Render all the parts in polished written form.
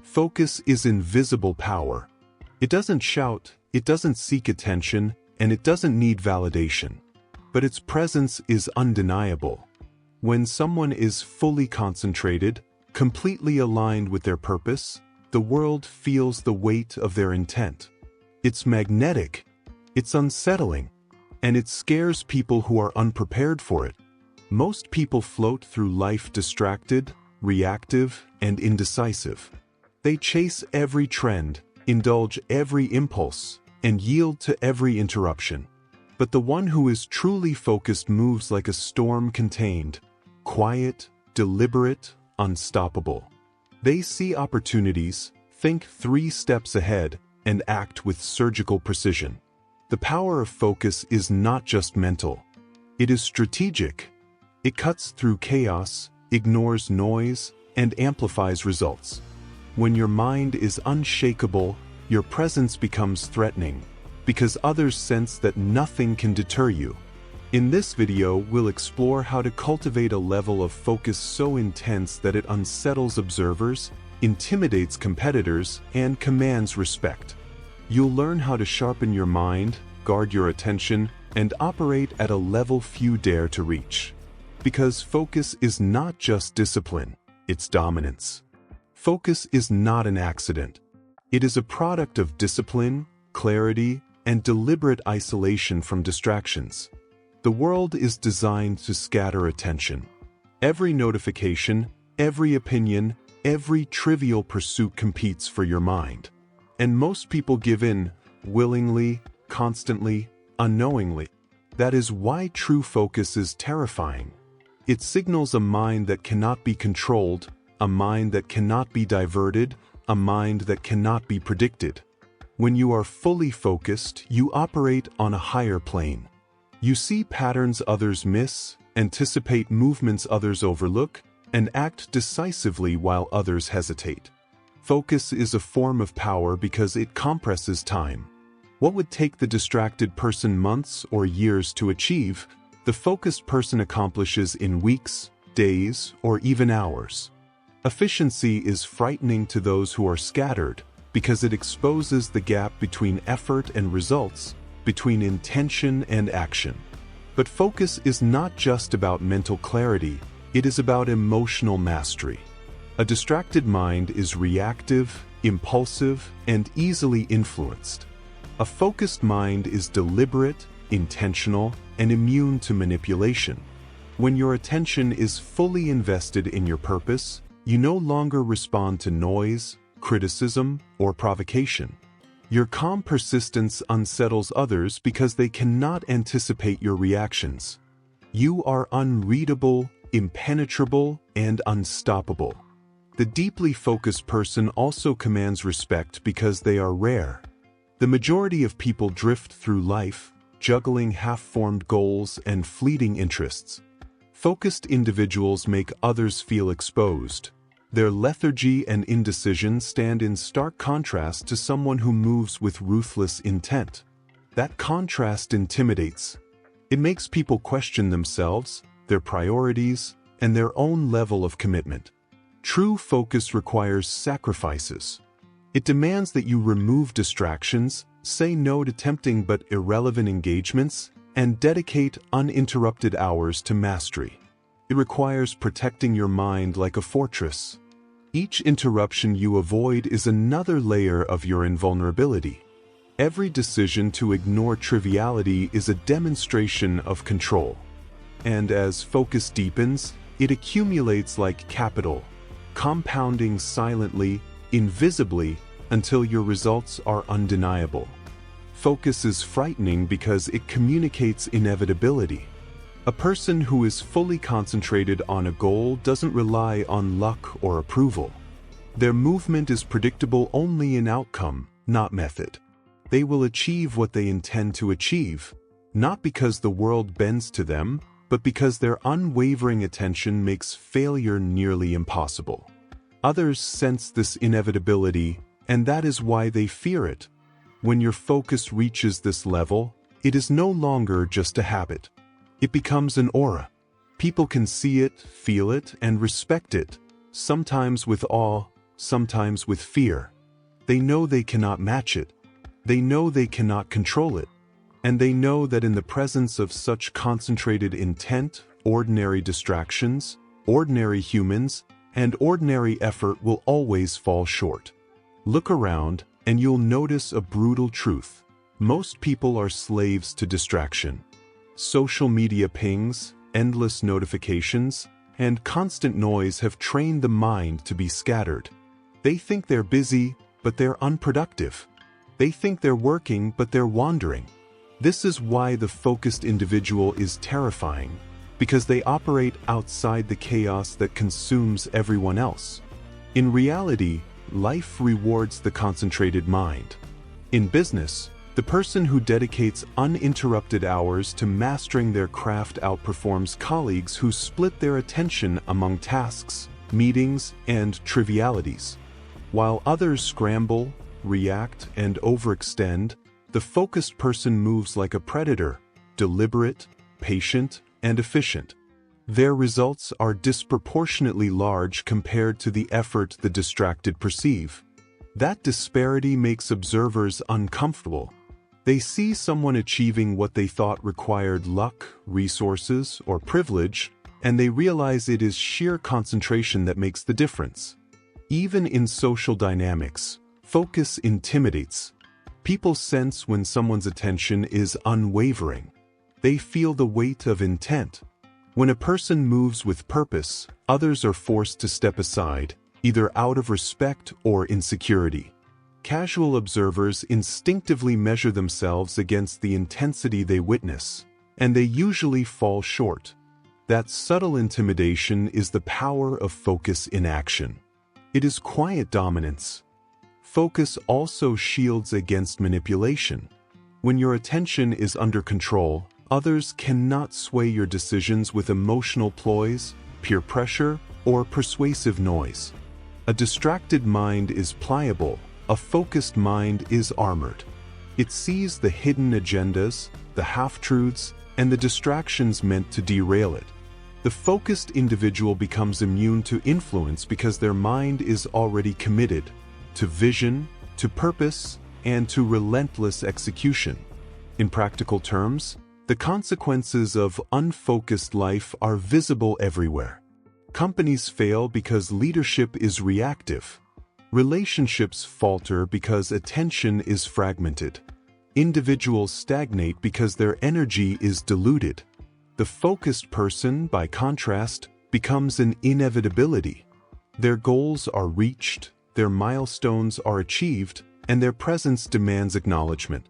Focus is invisible power. It doesn't shout, it doesn't seek attention, and it doesn't need validation. But its presence is undeniable. When someone is fully concentrated, completely aligned with their purpose, the world feels the weight of their intent. It's magnetic, it's unsettling, and it scares people who are unprepared for it. Most people float through life distracted, reactive, and indecisive. They chase every trend, indulge every impulse, and yield to every interruption. But the one who is truly focused moves like a storm contained, quiet, deliberate, unstoppable. They see opportunities, think 3 steps ahead, and act with surgical precision. The power of focus is not just mental. It is strategic. It cuts through chaos, ignores noise, and amplifies results. When your mind is unshakable, your presence becomes threatening, because others sense that nothing can deter you. In this video, we'll explore how to cultivate a level of focus so intense that it unsettles observers, intimidates competitors, and commands respect. You'll learn how to sharpen your mind, guard your attention, and operate at a level few dare to reach. Because focus is not just discipline, it's dominance. Focus is not an accident. It is a product of discipline, clarity, and deliberate isolation from distractions. The world is designed to scatter attention. Every notification, every opinion, every trivial pursuit competes for your mind. And most people give in, willingly, constantly, unknowingly. That is why true focus is terrifying. It signals a mind that cannot be controlled, a mind that cannot be diverted, a mind that cannot be predicted. When you are fully focused, you operate on a higher plane. You see patterns others miss, anticipate movements others overlook, and act decisively while others hesitate. Focus is a form of power because it compresses time. What would take the distracted person months or years to achieve, the focused person accomplishes in weeks, days, or even hours. Efficiency is frightening to those who are scattered because it exposes the gap between effort and results, between intention and action. But focus is not just about mental clarity, it is about emotional mastery. A distracted mind is reactive, impulsive, and easily influenced. A focused mind is deliberate, intentional, and immune to manipulation. When your attention is fully invested in your purpose, you no longer respond to noise, criticism, or provocation. Your calm persistence unsettles others because they cannot anticipate your reactions. You are unreadable, impenetrable, and unstoppable. The deeply focused person also commands respect because they are rare. The majority of people drift through life, juggling half-formed goals and fleeting interests. Focused individuals make others feel exposed. Their lethargy and indecision stand in stark contrast to someone who moves with ruthless intent. That contrast intimidates. It makes people question themselves, their priorities, and their own level of commitment. True focus requires sacrifices. It demands that you remove distractions, say no to tempting but irrelevant engagements, and dedicate uninterrupted hours to mastery. It requires protecting your mind like a fortress. Each interruption you avoid is another layer of your invulnerability. Every decision to ignore triviality is a demonstration of control. And as focus deepens, it accumulates like capital, compounding silently, invisibly, until your results are undeniable. Focus is frightening because it communicates inevitability. A person who is fully concentrated on a goal doesn't rely on luck or approval. Their movement is predictable only in outcome, not method. They will achieve what they intend to achieve, not because the world bends to them, but because their unwavering attention makes failure nearly impossible. Others sense this inevitability, and that is why they fear it. When your focus reaches this level, it is no longer just a habit. It becomes an aura. People can see it, feel it, and respect it, sometimes with awe, sometimes with fear. They know they cannot match it. They know they cannot control it. And they know that in the presence of such concentrated intent, ordinary distractions, ordinary humans, and ordinary effort will always fall short. Look around, and you'll notice a brutal truth. Most people are slaves to distraction. Social media pings, endless notifications, and constant noise have trained the mind to be scattered. They think they're busy, but they're unproductive. They think they're working, but they're wandering. This is why the focused individual is terrifying, because they operate outside the chaos that consumes everyone else. In reality, life rewards the concentrated mind. In business, the person who dedicates uninterrupted hours to mastering their craft outperforms colleagues who split their attention among tasks, meetings, and trivialities. While others scramble, react, and overextend, the focused person moves like a predator, deliberate, patient, and efficient. Their results are disproportionately large compared to the effort the distracted perceive. That disparity makes observers uncomfortable. They see someone achieving what they thought required luck, resources, or privilege, and they realize it is sheer concentration that makes the difference. Even in social dynamics, focus intimidates. People sense when someone's attention is unwavering. They feel the weight of intent. When a person moves with purpose, others are forced to step aside, either out of respect or insecurity. Casual observers instinctively measure themselves against the intensity they witness, and they usually fall short. That subtle intimidation is the power of focus in action. It is quiet dominance. Focus also shields against manipulation. When your attention is under control, others cannot sway your decisions with emotional ploys, peer pressure, or persuasive noise. A distracted mind is pliable. A focused mind is armored. It sees the hidden agendas, the half-truths, and the distractions meant to derail it. The focused individual becomes immune to influence because their mind is already committed to vision, to purpose, and to relentless execution. In practical terms, the consequences of unfocused life are visible everywhere. Companies fail because leadership is reactive. Relationships falter because attention is fragmented. Individuals stagnate because their energy is diluted. The focused person, by contrast, becomes an inevitability. Their goals are reached, their milestones are achieved, and their presence demands acknowledgement.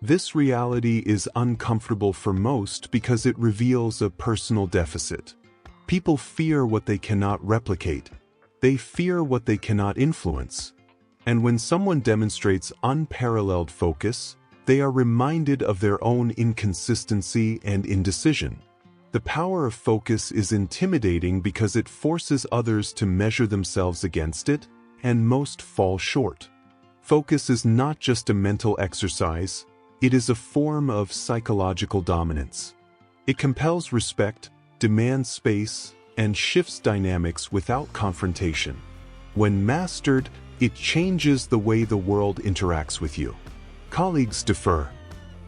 This reality is uncomfortable for most because it reveals a personal deficit. People fear what they cannot replicate. They fear what they cannot influence. And when someone demonstrates unparalleled focus, they are reminded of their own inconsistency and indecision. The power of focus is intimidating because it forces others to measure themselves against it, and most fall short. Focus is not just a mental exercise, it is a form of psychological dominance. It compels respect, demands space, and shifts dynamics without confrontation. When mastered, it changes the way the world interacts with you. Colleagues defer.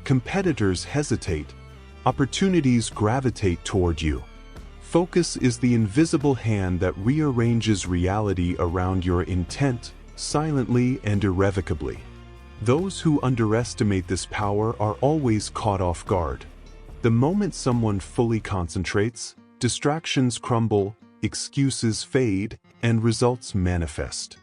Competitors hesitate. Opportunities gravitate toward you. Focus is the invisible hand that rearranges reality around your intent, silently and irrevocably. Those who underestimate this power are always caught off guard. The moment someone fully concentrates, distractions crumble, excuses fade, and results manifest.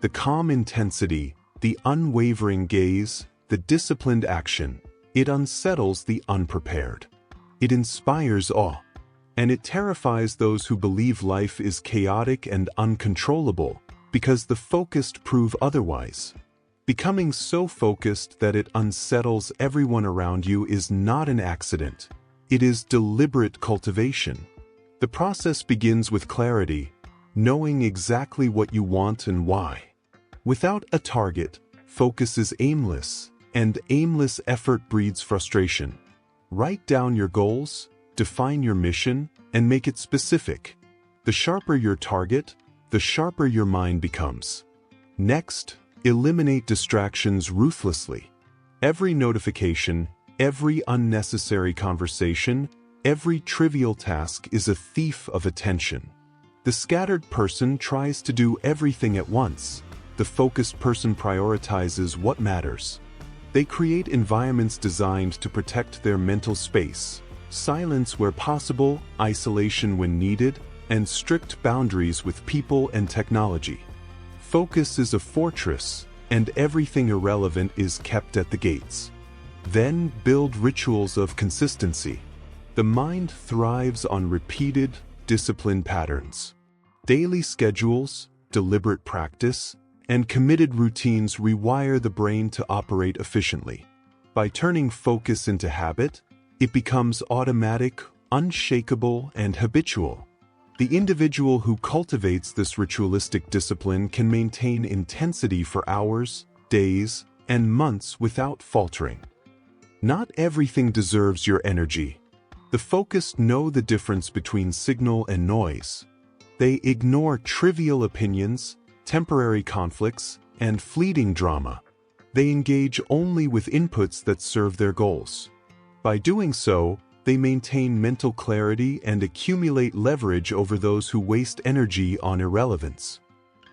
The calm intensity, the unwavering gaze, the disciplined action, it unsettles the unprepared. It inspires awe. And it terrifies those who believe life is chaotic and uncontrollable, because the focused prove otherwise. Becoming so focused that it unsettles everyone around you is not an accident. It is deliberate cultivation. The process begins with clarity, knowing exactly what you want and why. Without a target, focus is aimless, and aimless effort breeds frustration. Write down your goals, define your mission, and make it specific. The sharper your target, the sharper your mind becomes. Next, eliminate distractions ruthlessly. Every notification, every unnecessary conversation, every trivial task is a thief of attention. The scattered person tries to do everything at once. The focused person prioritizes what matters. They create environments designed to protect their mental space, silence where possible, isolation when needed, and strict boundaries with people and technology. Focus is a fortress, and everything irrelevant is kept at the gates. Then build rituals of consistency. The mind thrives on repeated, disciplined patterns. Daily schedules, deliberate practice, and committed routines rewire the brain to operate efficiently. By turning focus into habit, it becomes automatic, unshakable, and habitual. The individual who cultivates this ritualistic discipline can maintain intensity for hours, days, and months without faltering. Not everything deserves your energy. The focused know the difference between signal and noise. They ignore trivial opinions, temporary conflicts, and fleeting drama. They engage only with inputs that serve their goals. By doing so, they maintain mental clarity and accumulate leverage over those who waste energy on irrelevance.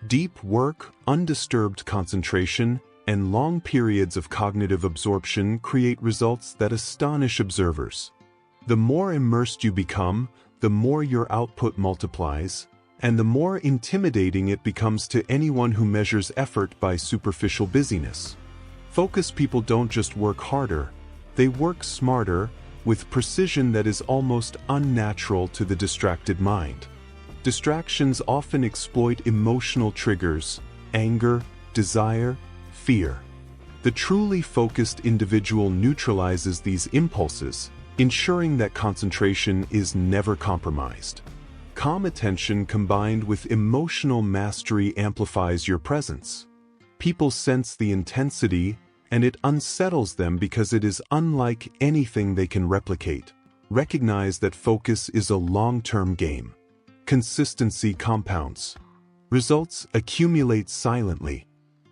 Deep work, undisturbed concentration, and long periods of cognitive absorption create results that astonish observers. The more immersed you become, the more your output multiplies, and the more intimidating it becomes to anyone who measures effort by superficial busyness. Focused people don't just work harder, they work smarter, with precision that is almost unnatural to the distracted mind. Distractions often exploit emotional triggers, anger, desire, fear. The truly focused individual neutralizes these impulses, ensuring that concentration is never compromised. Calm attention combined with emotional mastery amplifies your presence. People sense the intensity, and it unsettles them because it is unlike anything they can replicate. Recognize that focus is a long-term game. Consistency compounds. Results accumulate silently.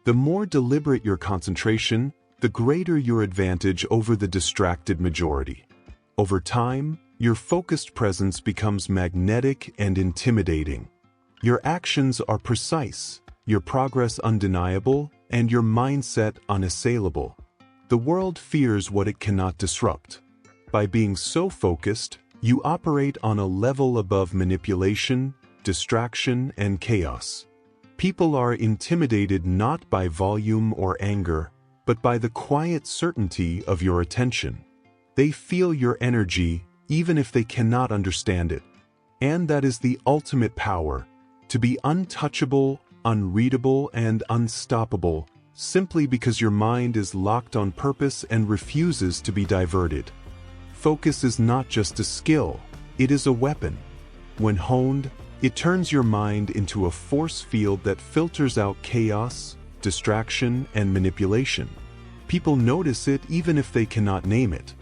The more deliberate your concentration, the greater your advantage over the distracted majority. Over time, your focused presence becomes magnetic and intimidating. Your actions are precise, your progress undeniable, and your mindset unassailable. The world fears what it cannot disrupt. By being so focused, you operate on a level above manipulation, distraction, and chaos. People are intimidated not by volume or anger, but by the quiet certainty of your attention. They feel your energy, even if they cannot understand it. And that is the ultimate power, to be untouchable, unreadable, and unstoppable, simply because your mind is locked on purpose and refuses to be diverted. Focus is not just a skill, it is a weapon. When honed, it turns your mind into a force field that filters out chaos, distraction, and manipulation. People notice it even if they cannot name it.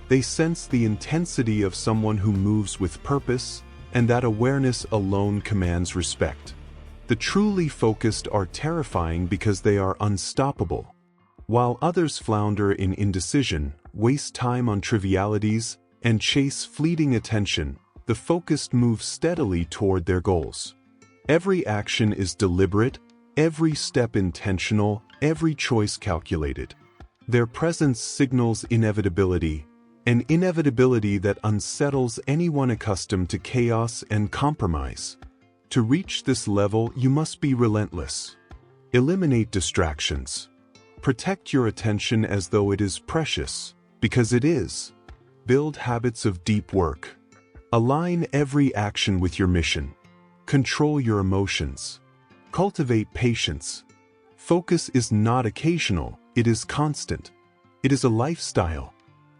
They sense the intensity of someone who moves with purpose, and that awareness alone commands respect. The truly focused are terrifying because they are unstoppable. While others flounder in indecision, waste time on trivialities, and chase fleeting attention, the focused move steadily toward their goals. Every action is deliberate, every step intentional, every choice calculated. Their presence signals inevitability, an inevitability that unsettles anyone accustomed to chaos and compromise. To reach this level, you must be relentless. Eliminate distractions. Protect your attention as though it is precious, because it is. Build habits of deep work. Align every action with your mission. Control your emotions. Cultivate patience. Focus is not occasional, it is constant. It is a lifestyle.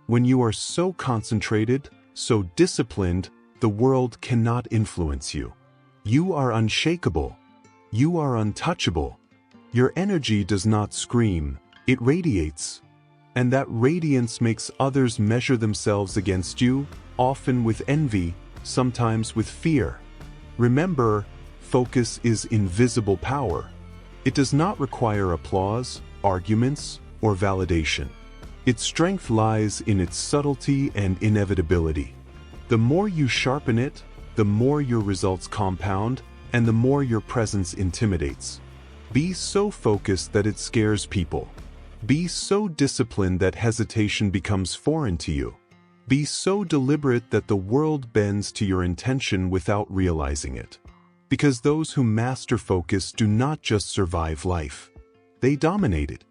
When you are so concentrated, so disciplined, the world cannot influence you. You are unshakable. You are untouchable. Your energy does not scream, it radiates. And that radiance makes others measure themselves against you, often with envy, sometimes with fear. Remember, focus is invisible power. It does not require applause, arguments, or validation. Its strength lies in its subtlety and inevitability. The more you sharpen it, the more your results compound, and the more your presence intimidates. Be so focused that it scares people. Be so disciplined that hesitation becomes foreign to you. Be so deliberate that the world bends to your intention without realizing it. Because those who master focus do not just survive life. They dominate it.